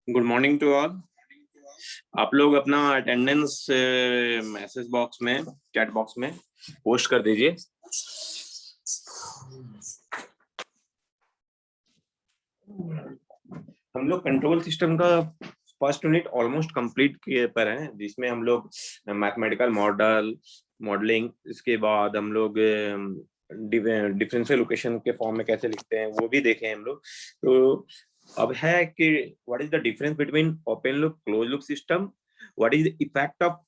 Good morning to all. आप लोग अपना अटेंडेंस मैसेज बॉक्स में, चैट बॉक्स में पोस्ट कर दीजिए। हम लोग कंट्रोल सिस्टम का फर्स्ट यूनिट ऑलमोस्ट कंप्लीट किए पर हैं, जिसमें हम लोग मैथमेटिकल मॉडलिंग, इसके बाद हम लोग डिफरेंशियल इक्वेशन के फॉर्म में कैसे लिखते हैं वो भी देखे हैं हम लोग। तो अब है कि what is the difference between open loop close loop system, what is the effect of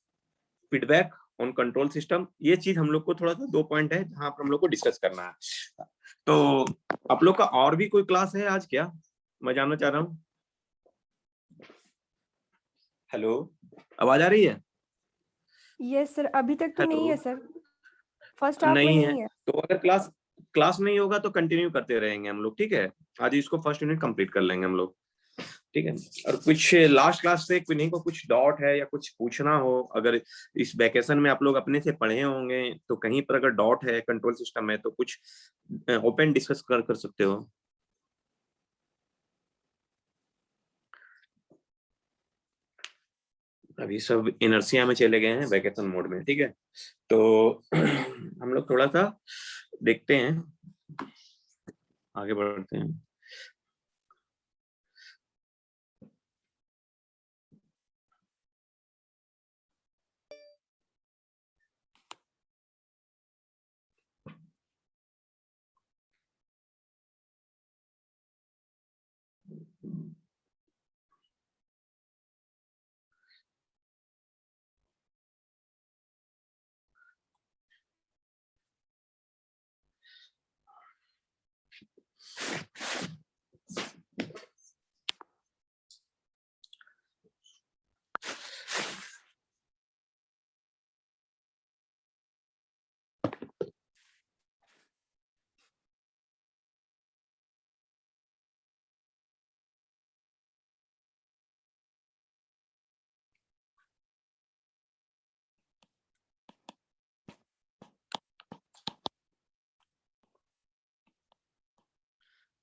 feedback on control system. ये चीज हम लोग को थोड़ा सा 2 पॉइंट है जहां पर हम लोग को डिस्कस करना है। तो आप लोग का और भी कोई क्लास है आज क्या? मैं जानना चाह रहा हूँ। हेलो, आवाज आ रही है? यस सर, अभी तक तो नहीं है सर, फर्स्ट हाफ में नहीं है नहीं है। तो अगर क्लास क्लास नहीं होगा तो कंटिन्यू करते रहेंगे हम लोग, ठीक है। आज इसको फर्स्ट यूनिट कंप्लीट कर लेंगे हम लोग, ठीक है। और कुछ लास्ट क्लास से किन्हीं को कुछ डाउट है या कुछ पूछना हो, अगर इस वैकेशन में आप लोग अपने से पढ़े होंगे तो कहीं पर अगर डाउट है कंट्रोल सिस्टम में तो कुछ ओपन डिस्कस कर सकते हो। अभी सब इनर्सिया में चले गए हैं वैकेशन मोड में, ठीक है। तो हम लोग थोड़ा सा देखते हैं, आगे बढ़ते हैं।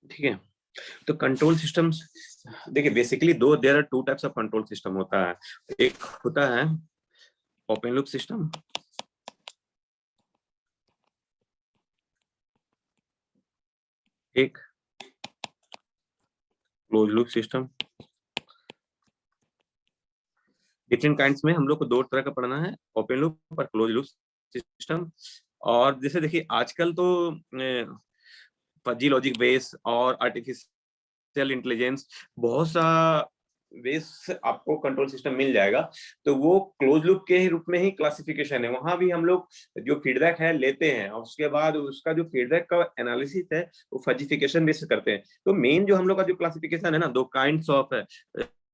ठीक है, तो कंट्रोल सिस्टम्स देखिए, basically there are two types of control system होता है। एक होता है ओपन लूप सिस्टम, एक close loop system. Different kinds में हम लोग को 2 तरह का पढ़ना है, ओपन लूप और क्लोज लूप सिस्टम। और जैसे देखिए आजकल तो फजी लॉजिक बेस और आर्टिफिशियल इंटेलिजेंस, बहुत सा बेस आपको कंट्रोल सिस्टम मिल जाएगा। तो वो क्लोज लूप के ही रूप में ही क्लासिफिकेशन है, वहां भी हम लोग जो फीडबैक है लेते हैं और उसके बाद उसका जो फीडबैक का एनालिसिस है वो फजिफिकेशन बेस करते हैं। तो मेन जो हम लोग का जो क्लासिफिकेशन है ना, 2 काइंड्स ऑफ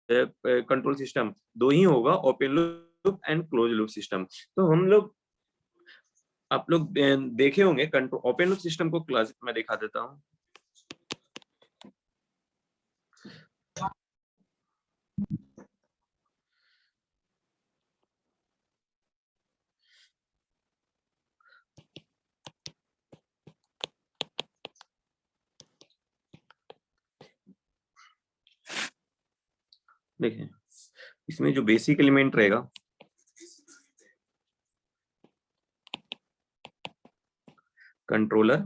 कंट्रोल सिस्टम, 2 ही होगा, open loop and close loop system. तो हम लोग, आप लोग देखे होंगे कंट्रोल ओपन लूप सिस्टम को, क्लास में दिखा देता हूँ। देखिए इसमें जो बेसिक एलिमेंट रहेगा, कंट्रोलर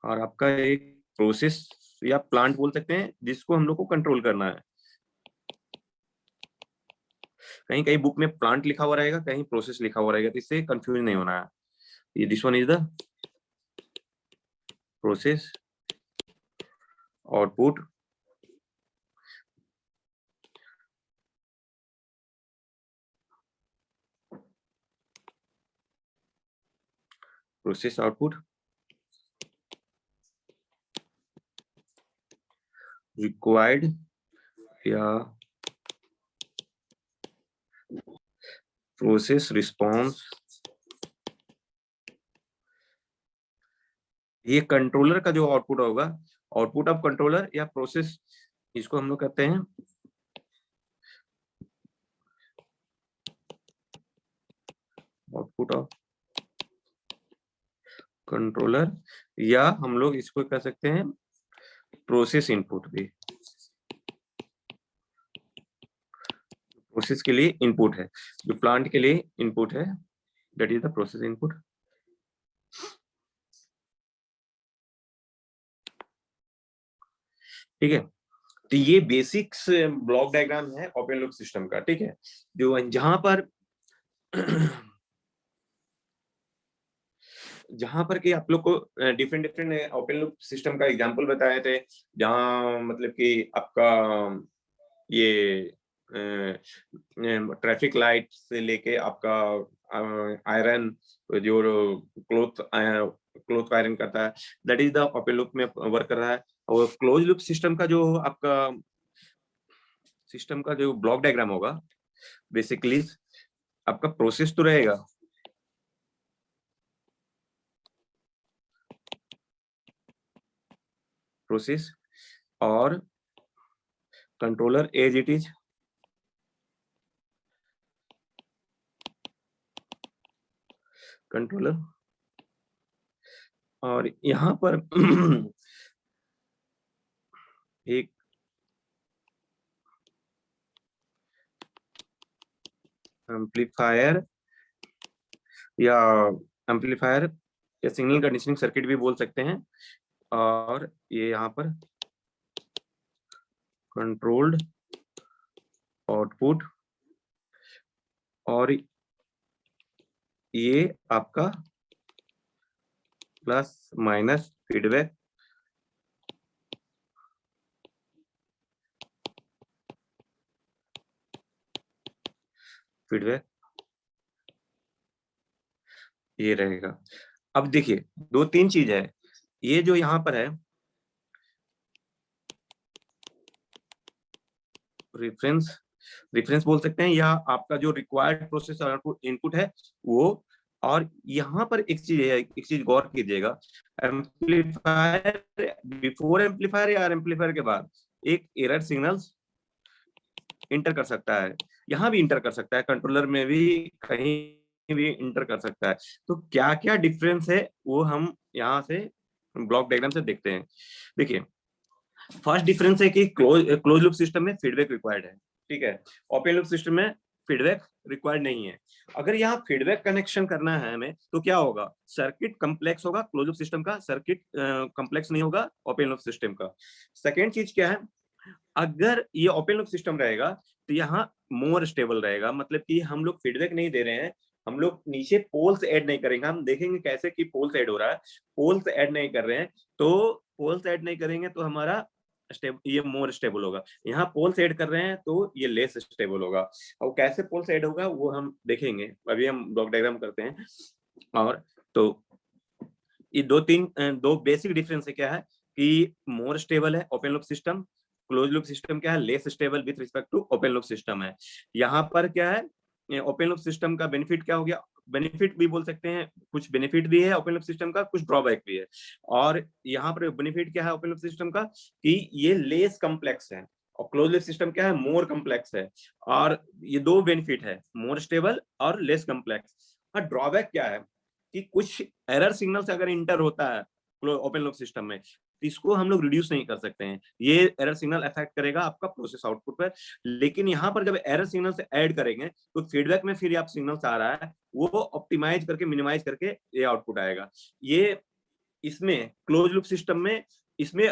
और आपका एक प्रोसेस या प्लांट बोल सकते हैं जिसको हम लोग को कंट्रोल करना है। कहीं कहीं बुक में प्लांट लिखा हुआ रहेगा, कहीं प्रोसेस लिखा हुआ रहेगा, तो इससे कंफ्यूज नहीं होना है। ये this one is the process output, process output required या प्रोसेस रिस्पॉन्स। ये कंट्रोलर का जो आउटपुट होगा, आउटपुट ऑफ कंट्रोलर या प्रोसेस, इसको हम लोग कहते हैं आउटपुट ऑफ कंट्रोलर, या हम लोग इसको कह सकते हैं प्रोसेस इनपुट भी। प्रोसेस के लिए इनपुट है, जो प्लांट के लिए इनपुट है, that is the process input. ठीक है, तो ये बेसिक्स ब्लॉक डायग्राम है ओपन लूप सिस्टम का। ठीक है, जो जहां पर जहां पर कि आप लोग को different different open loop system का एग्जांपल बताए थे, जहां मतलब कि आपका ये ट्रैफिक लाइट से लेके आपका आयरन, जो क्लोथ आयरन करता है, that is the open loop में वर्क कर रहा है। और क्लोज लूप सिस्टम का जो आपका सिस्टम का जो ब्लॉक डायग्राम होगा, बेसिकली आपका प्रोसेस तो रहेगा, प्रोसेस और controller as it is, controller, और यहां पर एक एम्पलीफायर या एम्पलीफायर या सिग्नल कंडीशनिंग सर्किट भी बोल सकते हैं, और ये यहाँ पर कंट्रोल्ड आउटपुट, और ये आपका प्लस माइनस फीडबैक, फीडबैक ये रहेगा। अब देखिए दो तीन चीज है, ये जो यहाँ पर है रेफरेंस, रेफरेंस बोल सकते हैं, या आपका जो रिक्वायर्ड प्रोसेस आउटपुट इनपुट है वो। और यहाँ पर एक चीज है, एक चीज गौर कीजिएगा, एम्पलीफायर बिफोर एम्पलीफायर या एम्पलीफायर के बाद एक एरर सिग्नल्स इंटर कर सकता है, यहाँ भी इंटर कर सकता है, कंट्रोलर में भी कहीं भी इंटर कर सकता है। तो क्या क्या डिफरेंस है वो हम यहाँ से ब्लॉक डायग्राम से देखते हैं। देखिए फर्स्ट डिफरेंस है कि क्लोज लूप सिस्टम में फीडबैक रिक्वायर्ड है, ठीक है, ओपन लूप सिस्टम में फीडबैक रिक्वायर्ड नहीं है। अगर यहाँ फीडबैक कनेक्शन करना है हमें तो क्या होगा, सर्किट कम्प्लेक्स होगा, क्लोज लूप सिस्टम का सर्किट कम्प्लेक्स नहीं होगा ओपन लूप सिस्टम का। सेकेंड चीज क्या है, अगर ये ओपन लूप सिस्टम रहेगा तो यहाँ मोर स्टेबल रहेगा, मतलब कि हम लोग फीडबैक नहीं दे रहे हैं, हम लोग नीचे पोल्स ऐड नहीं करेंगे, हम देखेंगे कैसे कि पोल्स ऐड हो रहा है, पोल्स ऐड नहीं कर रहे हैं, तो पोल्स ऐड नहीं करेंगे तो हमारा ये मोर स्टेबल होगा। यहाँ पोल्स ऐड कर रहे हैं तो ये लेस स्टेबल होगा। और कैसे पोल्स ऐड होगा वो हम देखेंगे, अभी हम ब्लॉक डायग्राम करते हैं। और तो ये दो बेसिक डिफरेंस है, क्या है कि मोर स्टेबल है open loop system, close loop system क्या है, less stable with respect to open loop system है। यहाँ पर क्या है, ओपन लूप सिस्टम का बेनिफिट क्या हो गया, बेनिफिट भी बोल सकते हैं, कुछ बेनिफिट भी है ओपन लूप सिस्टम का, कुछ ड्रॉबैक भी है। और यहाँ पर बेनिफिट क्या है ओपन लूप सिस्टम का, कि ये लेस कम्प्लेक्स है, और क्लोज लूप सिस्टम क्या है, मोर कम्प्लेक्स है। और ये दो बेनिफिट है, मोर स्टेबल और लेस कम्प्लेक्स। और ड्रॉबैक क्या है कि कुछ एरर सिग्नल से अगर इंटर होता है ओपन लूप सिस्टम में, तो इसको हम लोग रिड्यूस नहीं कर सकते हैं, ये एरर सिग्नल अफेक्ट करेगा आपका प्रोसेस आउटपुट पर। लेकिन यहाँ पर जब एरर सिग्नल से ऐड करेंगे तो फीडबैक में फिर आप सिग्नल्स आ रहा है वो ऑप्टिमाइज करके मिनिमाइज करके ये आउटपुट आएगा। ये इसमें क्लोज लूप सिस्टम में, इसमें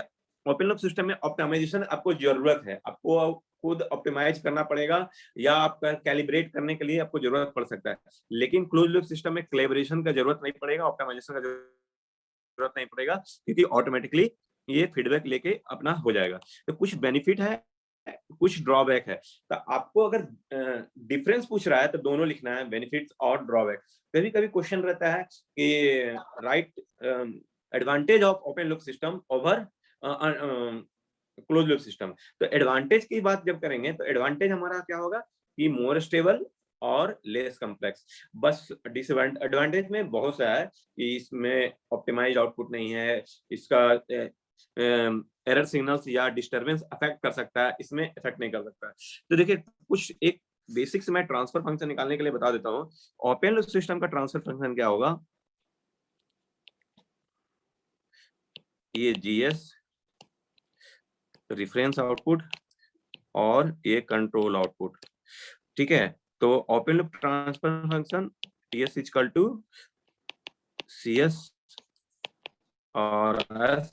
ओपन लूप सिस्टम में ऑप्टिमाइजेशन आपको जरूरत है, आपको खुद ऑप्टिमाइज करना पड़ेगा, या आपका कैलिब्रेट करने के लिए आपको जरूरत पड़ सकता है। लेकिन क्लोज लूप सिस्टम में कैलिब्रेशन का जरूरत नहीं पड़ेगा, ऑप्टिमाइजेशन का जरूरत नहीं पड़ेगा, क्योंकि ऑटोमेटिकली ये फीडबैक लेके अपना हो जाएगा। तो कुछ बेनिफिट है, कुछ ड्रॉबैक है। तो आपको अगर डिफरेंस पूछ रहा है तो दोनों लिखना है, बेनिफिट्स और ड्रॉबैक। कभी कभी क्वेश्चन रहता है कि right advantage of open loop system over close loop system. तो एडवांटेज की बात जब करेंगे तो एडवांटेज हमारा क्या होगा कि मोर स्टेबल और लेस कम्प्लेक्स। बस डिसएडवांटेज में बहुत सा है कि इसमें ऑप्टिमाइज आउटपुट नहीं है, इसका एरर सिग्नल्स या डिस्टरबेंस अफेक्ट कर सकता है, इसमें इफेक्ट नहीं कर सकता। तो देखिए कुछ एक बेसिक्स मैं ट्रांसफर फंक्शन निकालने के लिए बता देता हूँ। ओपन लूप सिस्टम का ट्रांसफर फंक्शन क्या होगा, ये जीएस रेफरेंस आउटपुट और ये कंट्रोल आउटपुट। ठीक है, तो open loop transfer function TS equal to CS और S,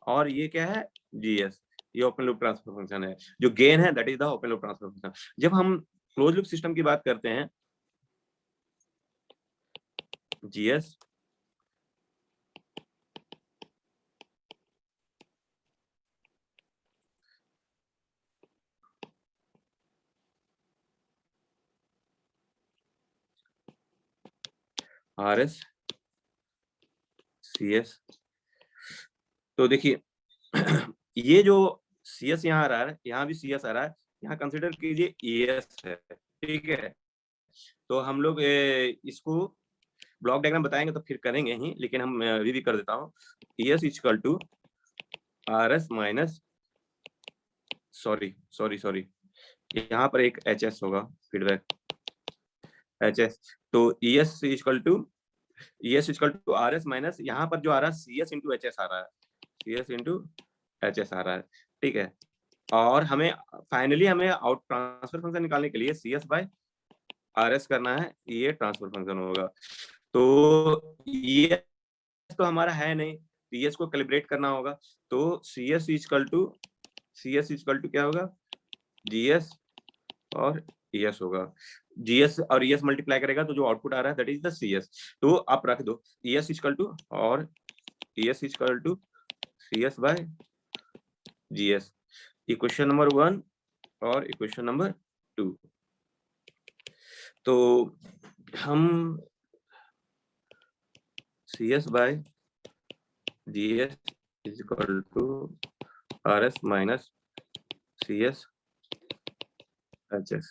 और ये क्या है GS, ये ओपन लूप ट्रांसफर फंक्शन है। जो गेन है that is the open loop transfer function. जब हम क्लोज लूप सिस्टम की बात करते हैं, GS RS CS, तो देखिए ये जो CS यहाँ आ रहा है, यहाँ भी CS आ रहा है, यहाँ कंसिडर कीजिए ES है, ठीक है। तो हम लोग इसको ब्लॉक डायग्राम बताएंगे तो फिर करेंगे ही, लेकिन हम अभी भी कर देता हूँ। ES equal to RS minus, sorry यहाँ पर एक HS होगा, फीडबैक HS, तो ES equal to RS minus, यहाँ पर जो आ रहा है CS इंटू HS आ रहा है, CS इंटू HS आ रहा है, ठीक है। और हमें फाइनली हमें आउट ट्रांसफर फंक्शन निकालने के लिए CS बाय RS करना है, ये ट्रांसफर फंक्शन होगा। तो ये तो हमारा है नहीं, CS को कैलिब्रेट करना होगा, तो CS इक्वल टू क्या होगा, GS और ES होगा। GS और ES मल्टीप्लाई करेगा तो जो आउटपुट आ रहा है दैट इज द CS। तो आप रख दो ES इक्वल टू और ES equal to CS by GS, equation number 1 और इक्वेशन नंबर 2। तो हम CS by GS is equal to RS minus CS HS,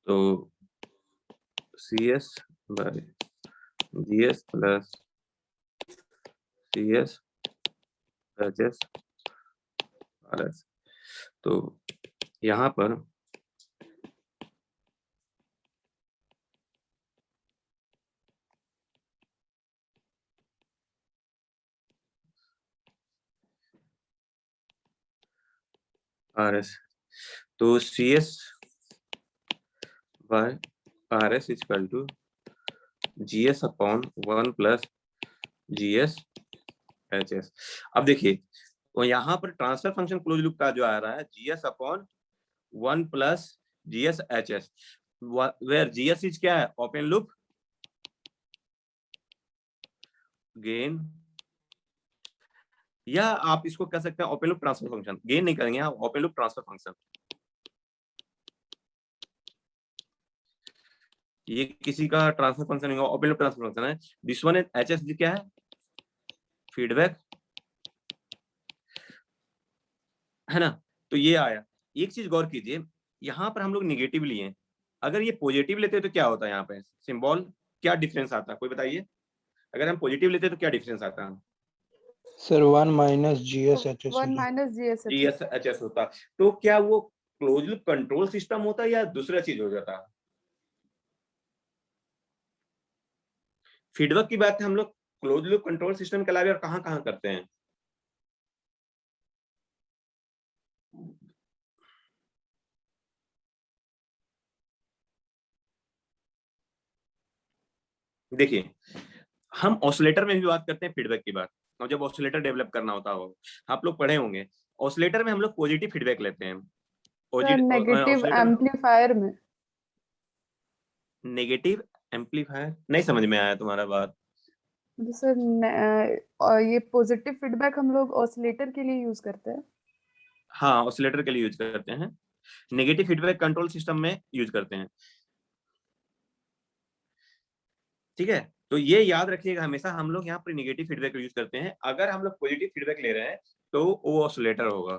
तो CS by GS plus CS HS RS, तो यहाँ पर RS, तो CS by RS equal to GS upon 1 plus GS HS। अब देखिए वो यहाँ पर ट्रांसफर फंक्शन क्लोज लूप का जो आ रहा है GS upon 1 plus GS HS, where GS is क्या है, ओपन लूप गेन, या आप इसको कह सकते हैं open loop transfer function. Gain नहीं करेंगे, ओपन लूप ट्रांसफर फंक्शन। ये किसी का ट्रांसफर फंक्शन नहीं होगा, ओपन लूप ट्रांसफर फंक्शन है। दिस वन एच एस क्या है, फीडबैक है ना। तो ये आया। एक चीज गौर कीजिए, यहाँ पर हम लोग निगेटिव लिए, अगर ये पॉजिटिव लेते तो क्या होता है, यहाँ पे सिंबल क्या डिफरेंस आता है, कोई बताइए। अगर हम पॉजिटिव लेते तो क्या डिफरेंस आता है sir 1 minus GS HS 1 minus GS HS होता। तो क्या वो क्लोज लूप कंट्रोल सिस्टम होता या दूसरा चीज हो जाता। फीडबैक की बात हम लोग क्लोज लूप कंट्रोल सिस्टम के अलावा और कहाँ करते हैं। देखिए हम ऑसिलेटर में भी बात करते हैं फीडबैक की बात, और जब ऑसिलेटर डेवलप करना होता हो, आप लोग पढ़े होंगे, ऑसिलेटर में हम लोग पॉजिटिव फीडबैक लेते हैं। नेगेटिव एम्पलीफायर में, नेगेटिव एम्पलीफायर नहीं समझ में आया तुम्हारा बात। सर ये पॉजिटिव फीडबैक हम लोग ऑसिलेटर के लिए यूज करते हैं। हाँ ऑसिलेटर के लिए यूज करते हैं, नेगेटिव फीडबैक कंट्रोल सिस्टम में यूज करते हैं, ठीक है। तो ये याद रखिएगा हमेशा, हम लोग यहाँ पर नेगेटिव फीडबैक यूज करते हैं। अगर हम लोग पॉजिटिव फीडबैक ले रहे हैं तो वो ऑसिलेटर होगा,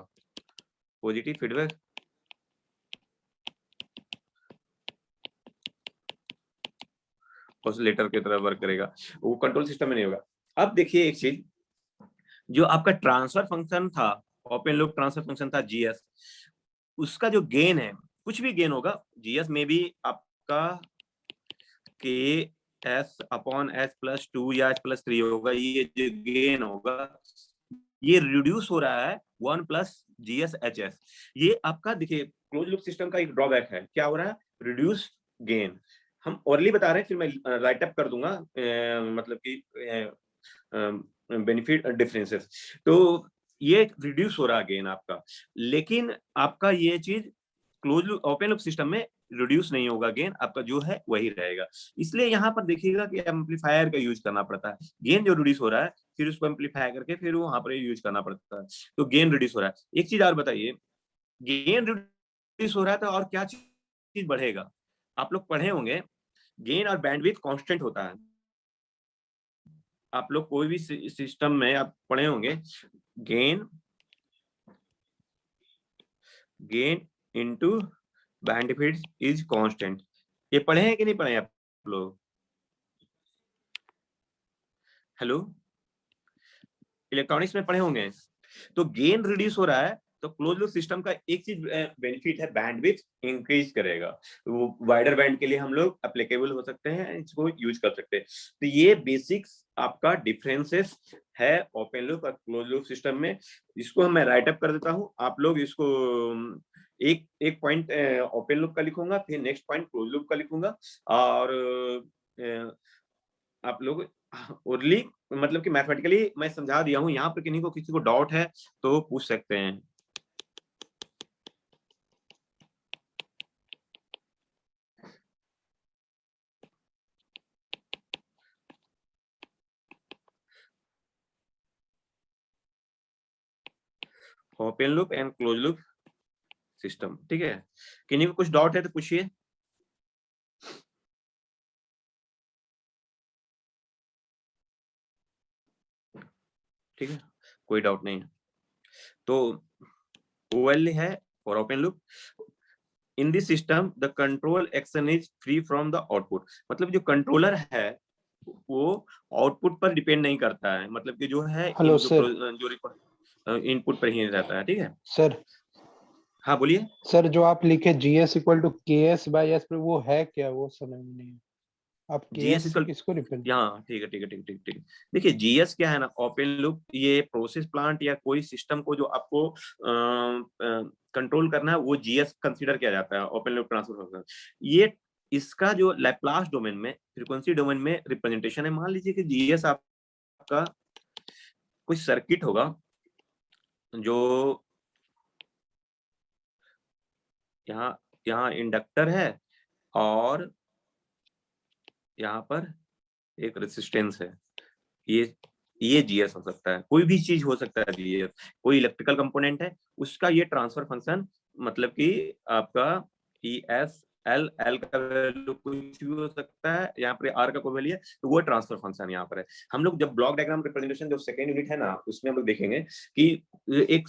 पॉजिटिव फीडबैक ऑसिलेटर की तरह वर्क करेगा, वो कंट्रोल सिस्टम में नहीं होगा। अब देखिए एक चीज, जो आपका ट्रांसफर फंक्शन था, ओपन लूप ट्रांसफर फंक्शन था GS, उसका जो गेन है, कुछ भी गेन होगा GS में भी आपका KS अपॉन S प्लस 2 या S प्लस 3 होगा, ये जो गेन होगा ये रिड्यूस हो रहा है 1 प्लस GSHS। ये आपका देखिए क्लोज लूप सिस्टम का एक ड्रॉबैक है, क्या हो रहा है, रिड्यूस गेन। हम ओरली बता रहे हैं, फिर मैं राइट अप कर दूंगा मतलब कि बेनिफिट डिफरेंसेस। तो ये रिड्यूस हो रहा है गेन आपका, लेकिन आपका ये चीज close loop open loop system में रिड्यूस नहीं होगा, गेन आपका जो है वही रहेगा। इसलिए यहाँ पर देखिएगा कि एम्पलीफायर का यूज करना पड़ता है। गेन जो रिड्यूस हो रहा है फिर उसको एम्पलीफाई करके फिर वहां पर यूज करना पड़ता है, तो गेन रिड्यूस हो रहा है। एक चीज और बताइए, गेन रिड्यूस हो रहा है तो और क्या चीज बढ़ेगा? आप लोग पढ़े होंगे गेन और बैंडविड्थ कांस्टेंट होता है। आप लोग कोई भी सिस्टम में आप पढ़े होंगे gain into bandwidth is constant. ये पढ़े हैं कि नहीं पढ़े आप लोग? हेलो, इलेक्ट्रॉनिक्स में पढ़े होंगे। तो गेन रिड्यूस हो रहा है तो क्लोज लूप सिस्टम का एक चीज बेनिफिट है, बैंडविड्थ इंक्रीज करेगा। वो वाइडर बैंड के लिए हम लोग एप्लीकेबल हो सकते हैं, इसको यूज कर सकते हैं। तो ये बेसिक्स आपका डिफरेंसेस है ओपन लूप और क्लोज लूप सिस्टम में। इसको मैं राइट अप कर देता हूँ, आप लोग इसको एक एक पॉइंट ओपन लूप का लिखूंगा, फिर नेक्स्ट पॉइंट क्लोज लूप का लिखूंगा, और आप लोग ओरली मतलब कि मैथमेटिकली मैं समझा दिया हूँ। यहाँ पर किसी को डाउट है तो पूछ सकते हैं। Open loop and close loop system, ठीक है। किन्हीं को कुछ डाउट है तो पूछिए। ठीक है, कोई डाउट नहीं है तो OL है for open loop. In this system the control action is free from the output. मतलब जो कंट्रोलर है वो आउटपुट पर डिपेंड नहीं करता है, मतलब कि जो है हेलो सर। जो इनपुट पर ही रहता है, ठीक है। सर हाँ बोलिए। सर जो आप लिखे GS इक्वल टू KS/S पर वो है क्या, वो समझ में नहीं है। आप GS KS से इक्वल, किसको रिप्रेजेंट? हाँ ठीक है ठीक है ठीक ठीक ठीक। देखिए GS क्या है ना, ओपन लूप ये प्रोसेस प्लांट या कोई सिस्टम को जो आपको कंट्रोल करना है वो GS कंसीडर किया जाता है, ओपन लूप ट्रांसफर फंक्शन। ये इसका जो लैप्लास डोमेन में, फ्रीक्वेंसी डोमेन में रिप्रेजेंटेशन है। मान लीजिए कि GS आपका कोई सर्किट होगा जो यहाँ यहाँ इंडक्टर है और यहाँ पर एक रेसिस्टेंस है। ये GS हो सकता है, कोई भी चीज हो सकता है GS। कोई इलेक्ट्रिकल कंपोनेंट है उसका ये ट्रांसफर फंक्शन, मतलब कि आपका ES L का वैल्यू कुछ भी हो सकता है, यहाँ पर R का कोई वैल्यू है तो वो ट्रांसफर फंक्शन यहाँ पर है। हम लोग जब ब्लॉक डायग्राम रिप्रेजेंटेशन जो सेकेंड यूनिट है ना, उसमें हम लोग देखेंगे कि एक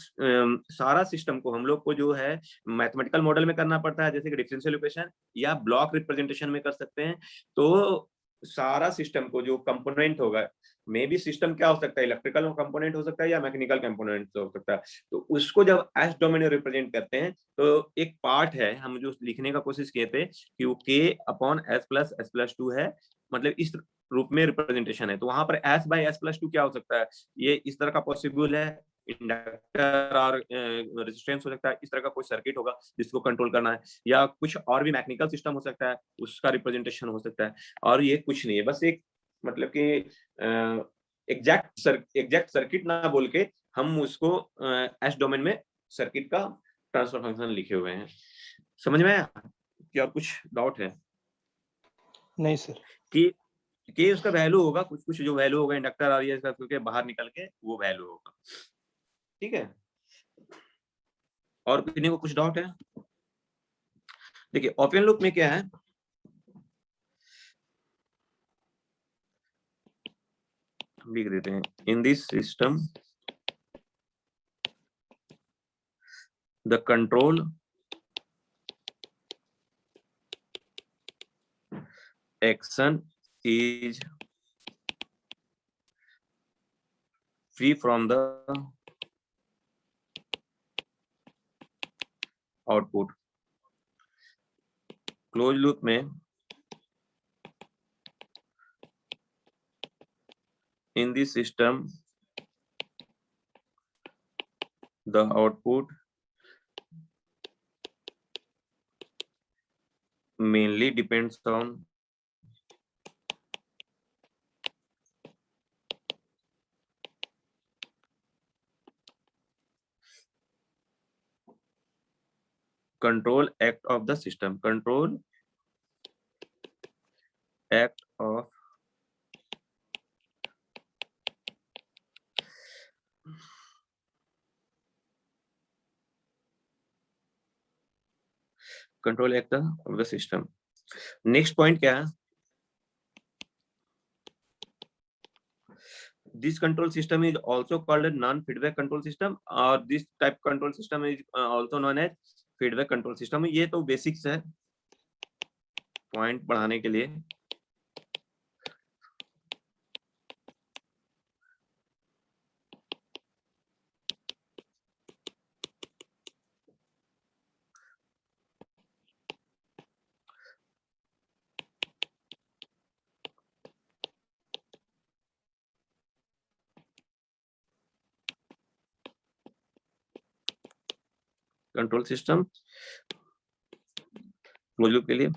सारा सिस्टम को हम लोग को जो है मैथमेटिकल मॉडल में करना पड़ता है, जैसे कि डिफरेंशियल इक्वेशन, या ब्लॉक रिप्रेजेंटेशन में कर सकते हैं। तो सारा सिस्टम को जो कंपोनेंट होगा, मे भी सिस्टम क्या हो सकता है, इलेक्ट्रिकल कंपोनेंट हो सकता है या मैकेनिकल कंपोनेंट हो सकता है। तो उसको जब एस डोमेन में रिप्रेजेंट करते हैं तो एक पार्ट है, हम जो लिखने का कोशिश किए थे कि वो K/S+S+2 है, मतलब इस रूप में रिप्रेजेंटेशन है। तो वहां पर S/S+2 क्या हो सकता है, ये इस तरह का पॉसिबल है, इंडक्टर और रेजिस्टेंस हो सकता है, इस तरह का कोई सर्किट होगा जिसको कंट्रोल करना है, या कुछ और भी मैकेनिकल सिस्टम हो सकता है उसका रिप्रेजेंटेशन हो सकता है। और ये कुछ नहीं है, बस एक मतलब कि एग्जैक्ट सर्किट ना बोल के हम उसको एस डोमेन में सर्किट का ट्रांसफर फंक्शन लिखे हुए हैं। समझ में आया कि और कुछ डाउट है? नहीं सर। कि उसका वैल्यू होगा, कुछ कुछ जो वैल्यू होगा इंडक्टर और ये करके बाहर निकल के वो वैल्यू होगा, ठीक है। और किसी को कुछ डाउट है? देखिए ओपन लूप में क्या है, लिख देते हैं, in this system the control action is free from the output। Close loop में in this system the output mainly depends on control act of the system. Control act of control act of the system. Next point क्या है? This control system is also called a non-feedback control system, or this type control system is also known as feedback control system. ये तो basics है point बढ़ाने के लिए. Control system close loop के लिए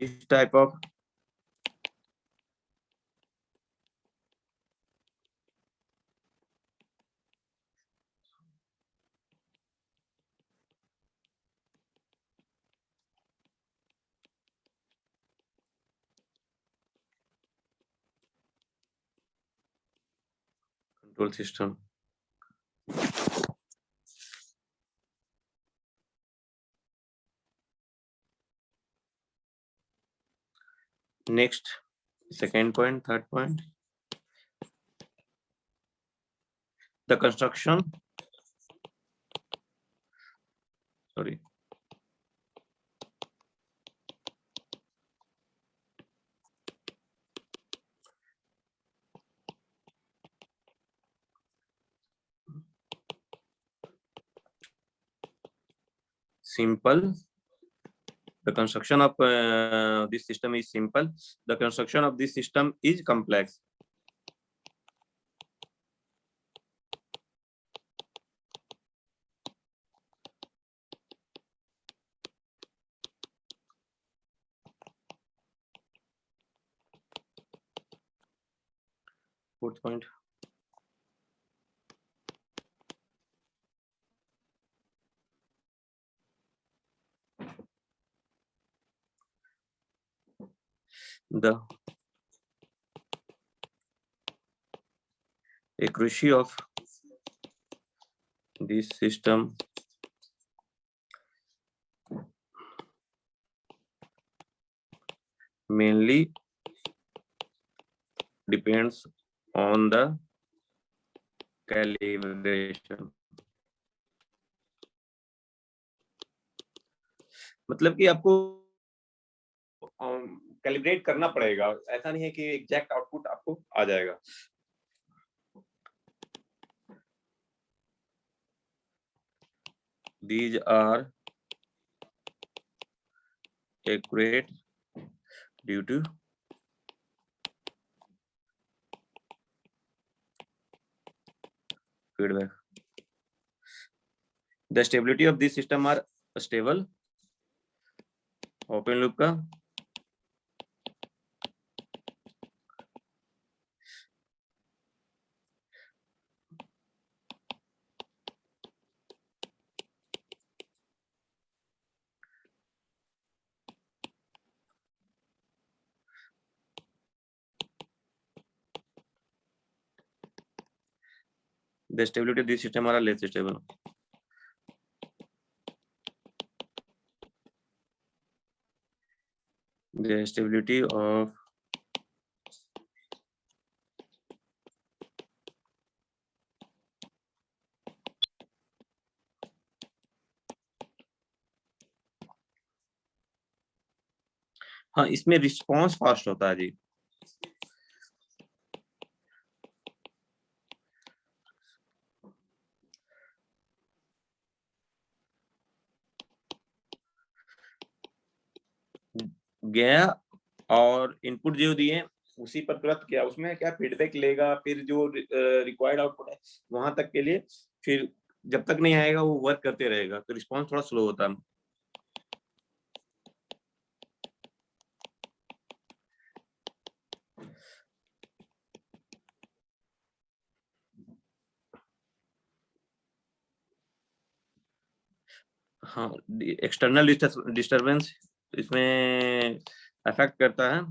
इस type of control system next second point, third point, the construction, sorry, simple. The construction of this system is simple. The construction of this system is complex. Fourth point. The accuracy of this system mainly depends on the calibration. मतलब कि आपको calibrate करना पड़ेगा, ऐसा नहीं है कि exact output आपको आ जाएगा. These are accurate due to feedback. The stability of this system are stable. Open loop का the stability of this system are less stable. The stability of हाँ, इसमें रिस्पॉन्स फास्ट होता है जी. गया और इनपुट जो दिए उसी पर तुरंत क्या उसमें क्या फीडबैक लेगा, फिर जो रिक्वायर्ड आउटपुट है वहां तक के लिए, फिर जब तक नहीं आएगा वो वर्क करते रहेगा, तो रिस्पॉन्स थोड़ा स्लो होता है। हाँ, एक्सटर्नल डिस्टरबेंस इसमें अफेक्ट करता है।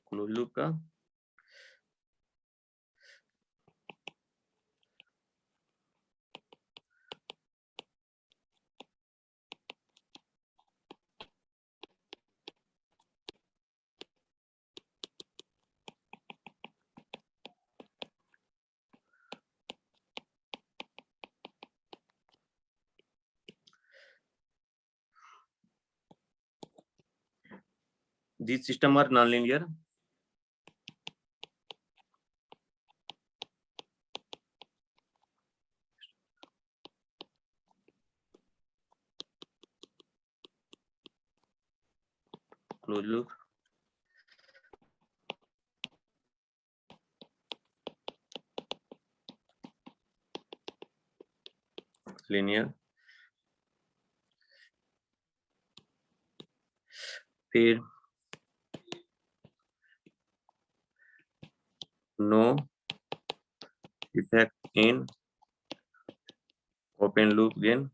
क्लोज लूप का these system are non-linear. Closed loop. Linear. फिर no effect in open loop gain.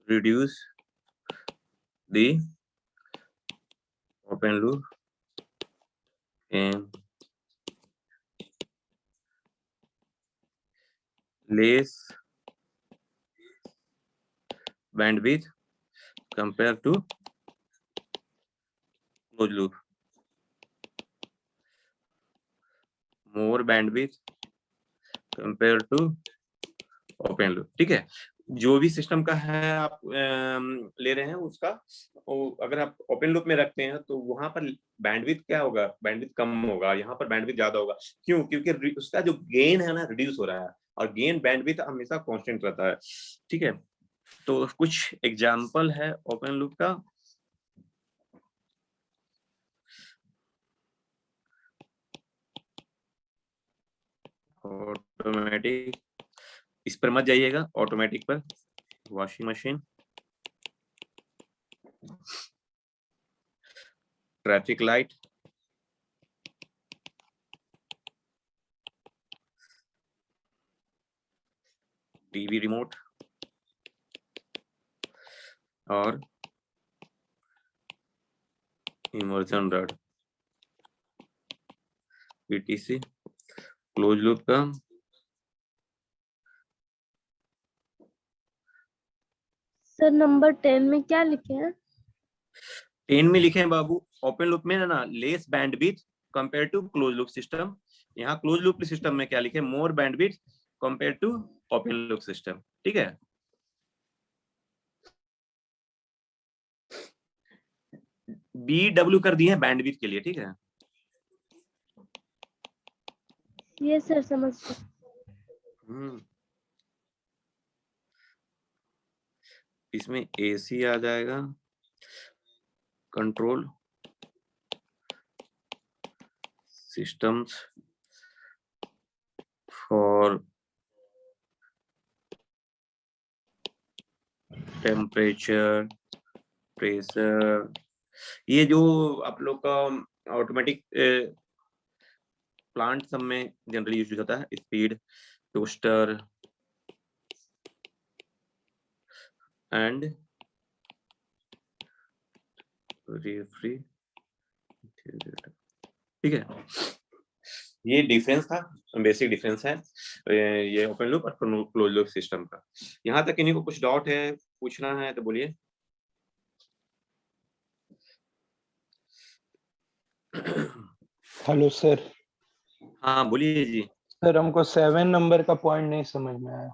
Reduce the open loop and less bandwidth compared to closed loop. More bandwidth compared to open loop. ठीक है, जो भी system का है आप ले रहे हैं उसका, अगर आप ओपन लूप में रखते हैं तो वहां पर बैंडविड्थ क्या होगा, बैंडविड्थ कम होगा, यहाँ पर बैंडविड्थ ज्यादा होगा। क्यों? क्योंकि उसका जो गेन है ना रिड्यूस हो रहा है, और गेन बैंडविड्थ हमेशा कांस्टेंट रहता है। ठीक है, तो कुछ एग्जांपल है ओपन लूप का। ऑटोमेटिक, इस पर मत जाइएगा, ऑटोमेटिक पर। Washing machine, traffic light, TV remote, और immersion rod, PTC. Close loop का सर नंबर 10 में क्या लिखे हैं? 10 में लिखे हैं बाबू, ओपन लूप में ना less bandwidth compare to close loop system. यहाँ क्लोज लूप सिस्टम में क्या लिखे? More bandwidth compare to open loop system. ठीक है, BW कर दिए हैं बैंडविड्थ के लिए। ठीक है, ये सर समझ गए। इसमें AC आ जाएगा, control systems for temperature, pressure. ये जो आप लोग का ऑटोमेटिक प्लांट सब में जनरली यूज होता है, स्पीड, टोस्टर एंड रेफ्रिजरेटर। ठीक है, ये डिफरेंस था, बेसिक डिफरेंस है ये ओपन लूप और क्लोज लूप सिस्टम का। यहाँ तक इन्हीं को कुछ डाउट है, पूछना है तो बोलिए। Hello sir. हाँ बोलिए जी। सर हमको 7 नंबर का पॉइंट नहीं समझ में आया।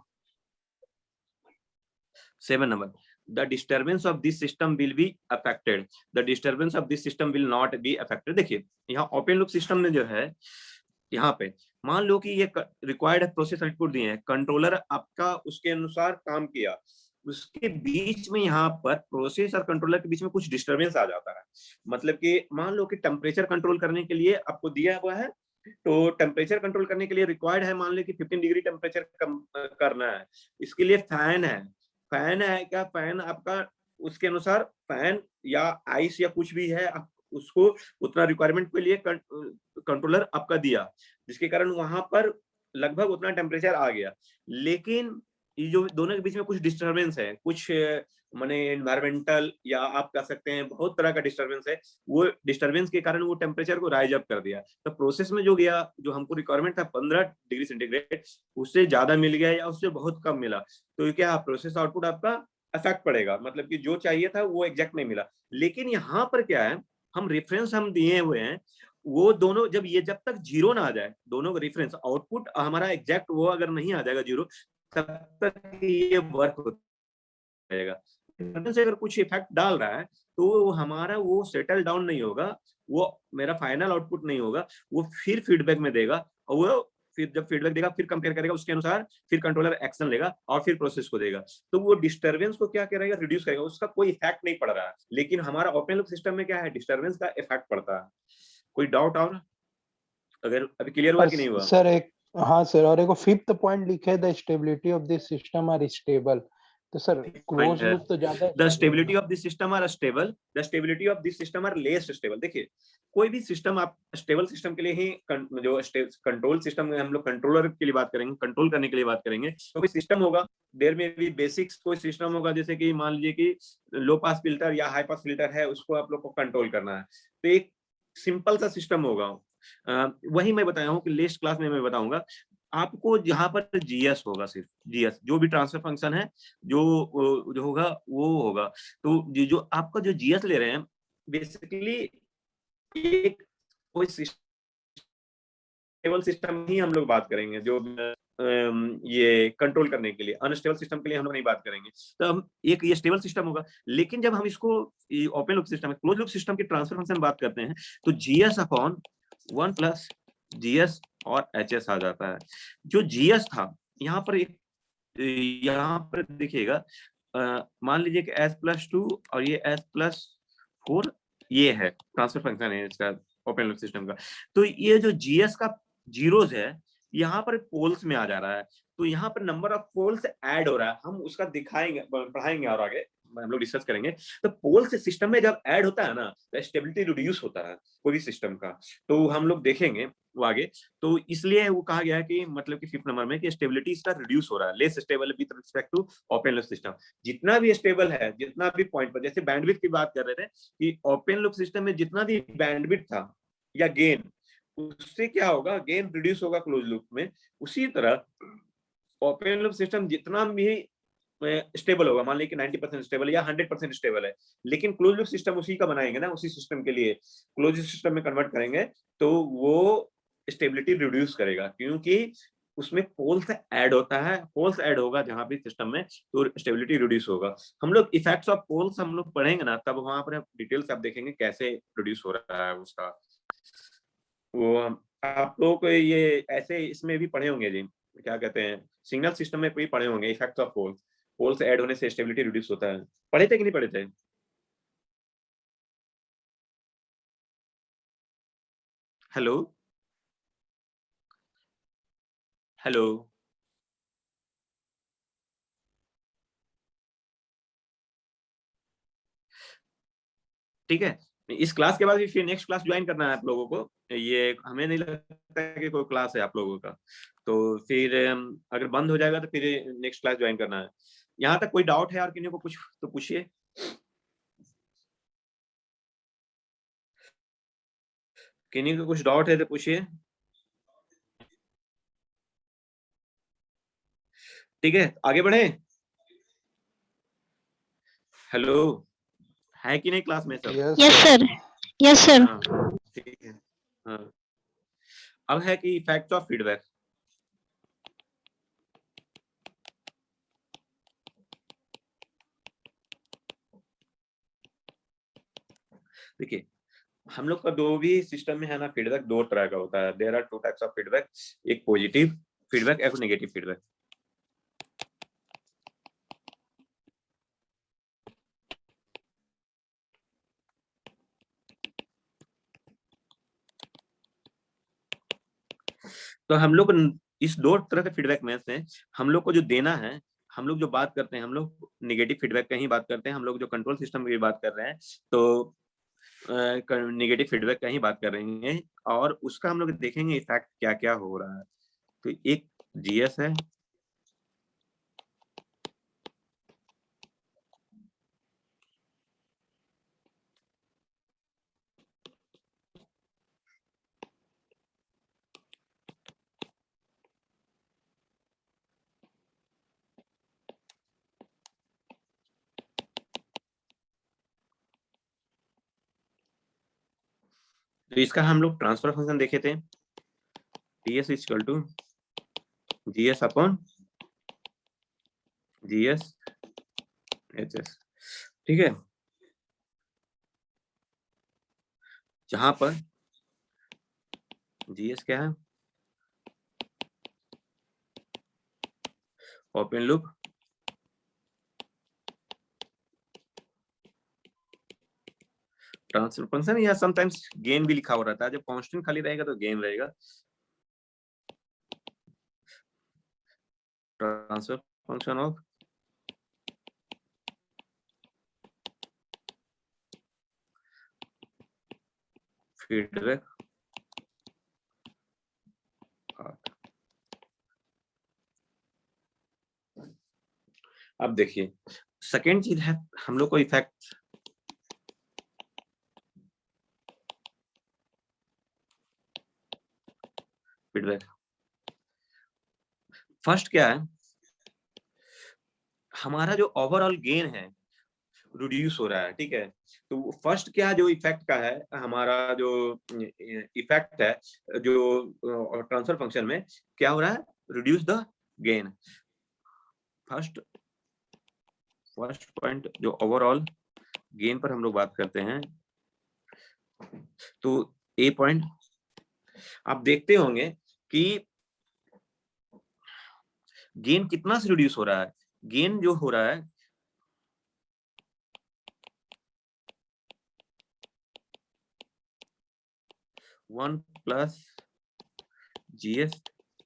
7 number, the disturbance of this system will be affected, the disturbance of this system will not be affected। देखिए यहाँ ओपन लूप सिस्टम में जो है, यहाँ पे मान लो कि ये रिक्वायर्ड प्रोसेस आउटपुट दिए हैं, कंट्रोलर आपका उसके अनुसार काम किया, उसके बीच में यहाँ पर प्रोसेस और कंट्रोलर के बीच में कुछ डिस्टरबेंस आ जाता है। मतलब कि मान लो कि टेम्परेचर कंट्रोल करने के लिए आपको दिया हुआ है, तो टेम्परेचर कंट्रोल करने के लिए रिक्वायर्ड है, मान लो कि 15 डिग्री टेम्परेचर कम करना है, इसके लिए फैन है। फैन है क्या, फैन आपका उसके अनुसार फैन या आइस या कुछ भी है, उसको उतना रिक्वायरमेंट के लिए कंट्रोलर आपका दिया, जिसके कारण वहां पर लगभग उतना टेम्परेचर आ गया। लेकिन ये जो दोनों के बीच में कुछ डिस्टरबेंस है, कुछ माने एनवायरमेंटल या आप कह सकते हैं बहुत तरह का डिस्टरबेंस है, वो डिस्टरबेंस के कारण वो टेम्परेचर को राइज अप कर दिया। तो प्रोसेस में जो गया, जो हमको रिक्वायरमेंट था 15 डिग्री सेंटीग्रेड, उससे ज्यादा मिल गया या उससे बहुत कम मिला, तो क्या प्रोसेस आउटपुट आपका इफेक्ट पड़ेगा, मतलब कि जो चाहिए था वो एग्जैक्ट नहीं मिला। लेकिन यहाँ पर क्या है, हम रेफरेंस हम दिए हुए हैं, वो दोनों जब तक जीरो ना आ जाए, दोनों का रेफरेंस आउटपुट हमारा एग्जैक्ट वो अगर नहीं आ जाएगा जीरो, तब तक ये वर्क होता रहेगा। से अगर कुछ इफेक्ट डाल रहा है तो हमारा वो सेटल डाउन नहीं होगा, वो मेरा फाइनल आउटपुट नहीं होगा, वो फिर फीडबैक में देगा, और वो फिर जब फीडबैक देगा फिर कंपेयर करेगा, उसके अनुसार फिर कंट्रोलर एक्शन लेगा और फिर प्रोसेस को देगा। तो वो डिस्टरबेंस को क्या करेगा, रिड्यूस करेगा, उसका कोई इफेक्ट नहीं पड़ रहा है। लेकिन हमारा ओपन लूप सिस्टम में क्या है, डिस्टरबेंस का इफेक्ट पड़ता है। कोई डाउट और अगर अभी क्लियर हुआ कि नहीं हुआ? सर एक, हाँ सर, और एक फिफ्थ पॉइंट लिखे, the stability of this system are stable. तो सर क्लोज लूप तो ज्यादा the stability of this system are stable, the stability of this system are less stable. देखिए कोई भी सिस्टम आप स्टेबल सिस्टम के लिए ही जो कंट्रोल सिस्टम में हम लोग कंट्रोलर के लिए बात करेंगे, कंट्रोल करने के लिए बात करेंगे, तो कोई सिस्टम होगा, देयर में भी बेसिक्स कोई सिस्टम होगा, जैसे कि मान लीजिए कि लो पास फिल्टर या हाई पास फिल्टर है, उसको आप लोग को कंट्रोल करना है, तो एक सिंपल सा सिस्टम होगा। वही मैं बताया हूँ कि लेस्ट क्लास में मैं बताऊंगा आपको, जहां पर जीएस होगा, सिर्फ जीएस जो भी ट्रांसफर फंक्शन है जो होगा वो होगा। तो जो आपका जो जीएस ले रहे हैं, बेसिकली एक कोई स्टेबल सिस्टम ही हम लोग बात करेंगे, जो ये कंट्रोल करने के लिए, अनस्टेबल सिस्टम के लिए हम लोग नहीं बात करेंगे। तो हम एक ये स्टेबल सिस्टम होगा, लेकिन जब हम इसको open loop system, close loop system के ट्रांसफर फंक्शन बात करते हैं, तो जीएस अपॉन 1 प्लस जीएस और एचएस आ जाता है। जो जीएस था यहाँ पर देखिएगा, मान लीजिए कि s+2 और ये s+4 ये है ट्रांसफर फंक्शन है इसका ओपन लूप सिस्टम का। तो ये जो जीएस का जीरोस है, यहाँ पर पोल्स में आ जा रहा है, तो यहाँ पर नंबर ऑफ पोल्स ऐड हो रहा है, हम उसका दिखाएंगे, पढ़ाएंगे और आगे हम लोग डिस्कस करेंगे। तो पोल्स सिस्टम में जब ऐड होता है ना, तो स्टेबिलिटी रिड्यूस होता है कोई भी सिस्टम का, तो हम लोग देखेंगे वो आगे। तो इसलिए वो कहा गया है कि मतलब कि 5th नंबर में कि स्टेबिलिटी इसका रिड्यूस हो रहा है, less stable with respect to open loop system. जितना भी स्टेबल है, जितना भी पॉइंट पर, जैसे बैंडविड्थ की बात कर रहे थे कि ओपन लूप सिस्टम में जितना भी बैंडविड्थ था या गेन, उससे क्या होगा, गेन रिड्यूस होगा क्लोज लूप में। उसी तरह ओपन लूप सिस्टम जितना भी स्टेबल होगा, मान लीजिए कि 90% स्टेबल या 100% स्टेबल है, लेकिन क्लोज लूप सिस्टम उसी का बनाएंगे ना, उसी सिस्टम के लिए क्लोज सिस्टम में कन्वर्ट करेंगे, तो वो स्टेबिलिटी रिड्यूस करेगा, क्योंकि उसमें पोल्स ऐड होता है, पोल्स ऐड होगा जहां भी सिस्टम में, तो स्टेबिलिटी रिड्यूस होगा। हम लोग इफेक्ट्स ऑफ पोल्स हम लोग पढ़ेंगे ना, तब वहां पर डिटेल्स आप देखेंगे कैसे रिड्यूस हो रहा है उसका। वो आप लोगों को ये ऐसे इसमें भी पढ़े होंगे जी, क्या कहते हैं, सिग्नल सिस्टम में भी पढ़े होंगे effects of poles, poles add होने से स्टेबिलिटी रिड्यूस होता है। पढ़े थे कि नहीं पढ़े थे? हेलो हेलो ठीक है। इस क्लास के बाद भी फिर नेक्स्ट क्लास ज्वाइन करना है आप लोगों को, ये हमें नहीं लगता है कि कोई क्लास है आप लोगों का, तो फिर अगर बंद हो जाएगा तो फिर नेक्स्ट क्लास ज्वाइन करना है। यहाँ तक कोई डाउट है और किसी को कुछ तो पूछिए। किन्हीं को कुछ डाउट है तो पूछिए। ठीक है, आगे बढ़े। हेलो, है कि नहीं क्लास में सब? Yes sir, yes sir. हाँ ठीक है। हाँ, अब है कि इफेक्ट ऑफ फीडबैक। देखिए हम लोग का दो भी सिस्टम में है ना, फीडबैक दो तरह का होता है। There are two types of feedback, एक पॉजिटिव फीडबैक, एक नेगेटिव फीडबैक। तो हम लोग इस दो तरह के फीडबैक में से हम लोग को जो देना है, हम लोग जो बात करते हैं, हम लोग नेगेटिव फीडबैक का ही बात करते हैं। हम लोग जो कंट्रोल सिस्टम की बात कर रहे हैं तो नेगेटिव फीडबैक का ही बात कर रहे हैं, और उसका हम लोग देखेंगे इफेक्ट क्या क्या हो रहा है। तो एक जीएस है, तो इसका हम लोग ट्रांसफर फंक्शन देखे थे, TS equal to GS upon GS HS, ठीक है। जहां पर जीएस क्या है, ओपन लूप ट्रांसफर फंक्शन, या समटाइम्स गेन भी लिखा हो रहता है। जब कांस्टेंट खाली रहेगा तो गेन रहेगा। Transfer function of feedback. अब देखिए सेकेंड चीज है हम लोग को इफेक्ट, फीडबैक। फर्स्ट क्या है, हमारा जो ओवरऑल गेन है रिड्यूस हो रहा है, ठीक है। तो फर्स्ट क्या जो इफेक्ट का है, हमारा जो इफेक्ट है जो ट्रांसफर फंक्शन में क्या हो रहा है, reduce the gain. First point जो ओवरऑल गेन पर हम लोग बात करते हैं, तो ए पॉइंट आप देखते होंगे कि गेन कितना से रिड्यूस हो रहा है। गेन जो हो रहा है 1 प्लस जीएस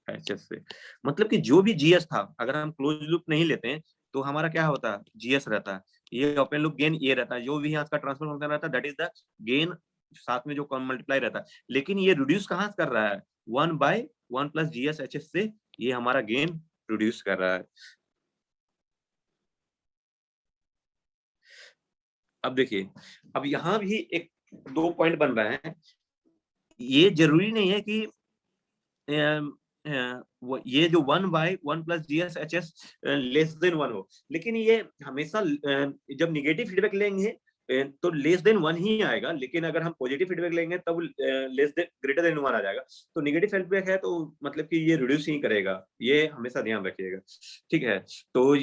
एचएस से, मतलब कि जो भी जीएस था, अगर हम क्लोज लूप नहीं लेते हैं तो हमारा क्या होता है, जीएस रहता है। ये ओपन लूप गेन ये रहता है, जो भी यहाँ का ट्रांसफर फंक्शन रहता है दैट इज द गेन, साथ में जो मल्टीप्लाई रहता है। लेकिन ये रिड्यूस कहाँ से कर रहा है, 1/1 प्लस जीएस एचएस से ये हमारा गेन रिड्यूस कर रहा है। अब देखिए, अब यहाँ भी एक दो पॉइंट बन रहा है। ये जरूरी नहीं है कि ये जो 1/1 plus GS HS less than 1 हो, लेकिन ये हमेशा जब निगेटिव फीडबैक लेंगे तो लेस देन 1 ही आएगा। लेकिन अगर हम पॉजिटिव फीडबैक लेंगे तब लेस देन ग्रेटर देन 1 आ जाएगा। तो निगेटिव फीडबैक है तो मतलब कि ये रिड्यूस ही करेगा, ये हमेशा ध्यान रखिएगा, ठीक है। तो